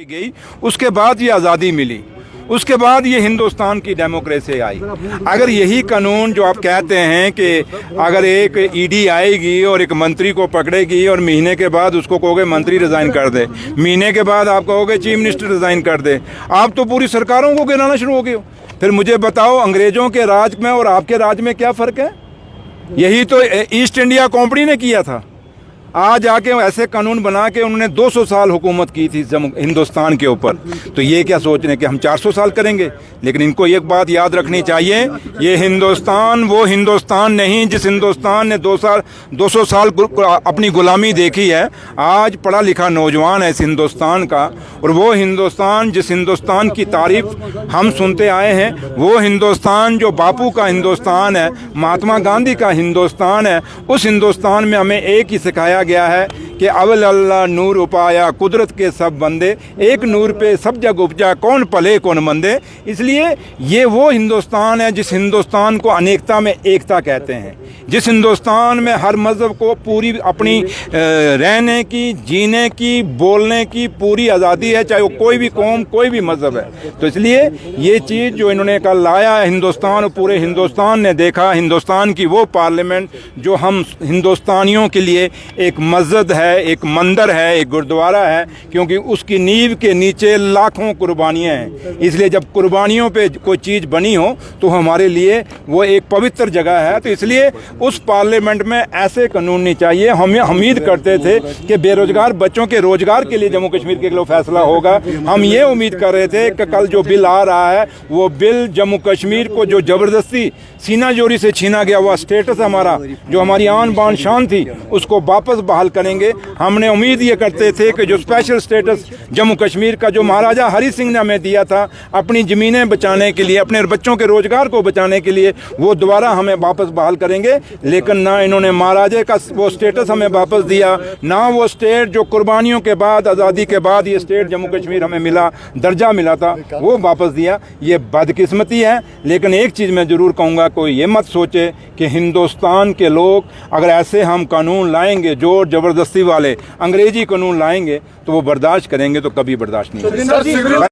की गई, उसके बाद ये आज़ादी मिली, उसके बाद ये हिंदुस्तान की डेमोक्रेसी आई। अगर यही कानून जो आप कहते हैं कि अगर एक ईडी आएगी और एक मंत्री को पकड़ेगी और महीने के बाद उसको कहोगे मंत्री रिज़ाइन कर दे, महीने के बाद आप कहोगे चीफ मिनिस्टर रिज़ाइन कर दे, आप तो पूरी सरकारों को गिनाना शुरू हो गए हो। फिर मुझे बताओ, अंग्रेज़ों के राज में और आपके राज में क्या फ़र्क है? यही तो ईस्ट इंडिया कंपनी ने किया था। आज आके ऐसे कानून बना के उन्होंने 200 साल हुकूमत की थी हिंदुस्तान के ऊपर। तो ये क्या सोच रहे हैं कि हम 400 साल करेंगे? लेकिन इनको एक बात याद रखनी चाहिए, ये हिंदुस्तान वो हिंदुस्तान नहीं जिस हिंदुस्तान ने 200 साल अपनी गुलामी देखी है। आज पढ़ा लिखा नौजवान है इस हिंदुस्तान का, और वो हिंदुस्तान जिस हिंदुस्तान की तारीफ हम सुनते आए हैं, वो हिंदुस्तान जो बापू का हिंदुस्तान है, महात्मा गांधी का हिंदुस्तान है, उस हिंदुस्तान में हमें एक ही सिखाया गया है कि अवल अल्लाह नूर उपाया कुदरत के सब बंदे, एक नूर पे सब जग उपजा कौन पले कौन मंदे। इसलिए ये वो हिंदुस्तान है जिस हिंदुस्तान को अनेकता में एकता कहते हैं, जिस हिंदुस्तान में हर मज़हब को पूरी अपनी रहने की, जीने की, बोलने की पूरी आज़ादी है, चाहे वो कोई भी कौम कोई भी मज़हब है। तो इसलिए ये चीज़ जो इन्होंने कल लाया है हिंदुस्तान, पूरे हिंदुस्तान ने देखा। हिंदुस्तान की वो पार्लियामेंट जो हम हिंदुस्तानियों के लिए एक मस्जिद है, एक मंदिर है, एक गुरुद्वारा है, क्योंकि उसकी नींव के नीचे लाखों कुर्बानियाँ हैं। इसलिए जब कुर्बानियों पे कोई चीज़ बनी हो तो हमारे लिए वो एक पवित्र जगह है। तो इसलिए उस पार्लियामेंट में ऐसे कानून नहीं चाहिए। हम उम्मीद करते थे कि बेरोजगार बच्चों के रोजगार के लिए जम्मू कश्मीर के लिए फैसला होगा। हम ये उम्मीद कर रहे थे कि कल जो बिल आ रहा है वो बिल जम्मू कश्मीर को जो ज़बरदस्ती सीना जोरी से छीना गया हुआ स्टेटस हमारा, जो हमारी आन बान शान थी, उसको वापस बहाल करेंगे। हमने उम्मीद ये करते थे कि जो स्पेशल स्टेटस जम्मू कश्मीर का जो महाराजा हरि सिंह ने हमें दिया था अपनी ज़मीनें बचाने के लिए, अपने बच्चों के रोजगार को बचाने के लिए, वो दोबारा हमें वापस बहाल करेंगे। लेकिन ना इन्होंने महाराजे का वो स्टेटस हमें वापस दिया, ना वो स्टेट जो कुर्बानियों के बाद, आज़ादी के बाद ये स्टेट जम्मू कश्मीर हमें मिला, दर्जा मिला था, वो वापस दिया। ये बदकिस्मती है। लेकिन एक चीज़ मैं ज़रूर कहूँगा, कोई ये मत सोचे कि हिंदुस्तान के लोग अगर ऐसे हम कानून लाएंगे, जोर ज़बरदस्ती वाले अंग्रेजी कानून लाएंगे, तो वो बर्दाश्त करेंगे, तो कभी बर्दाश्त नहीं होगा।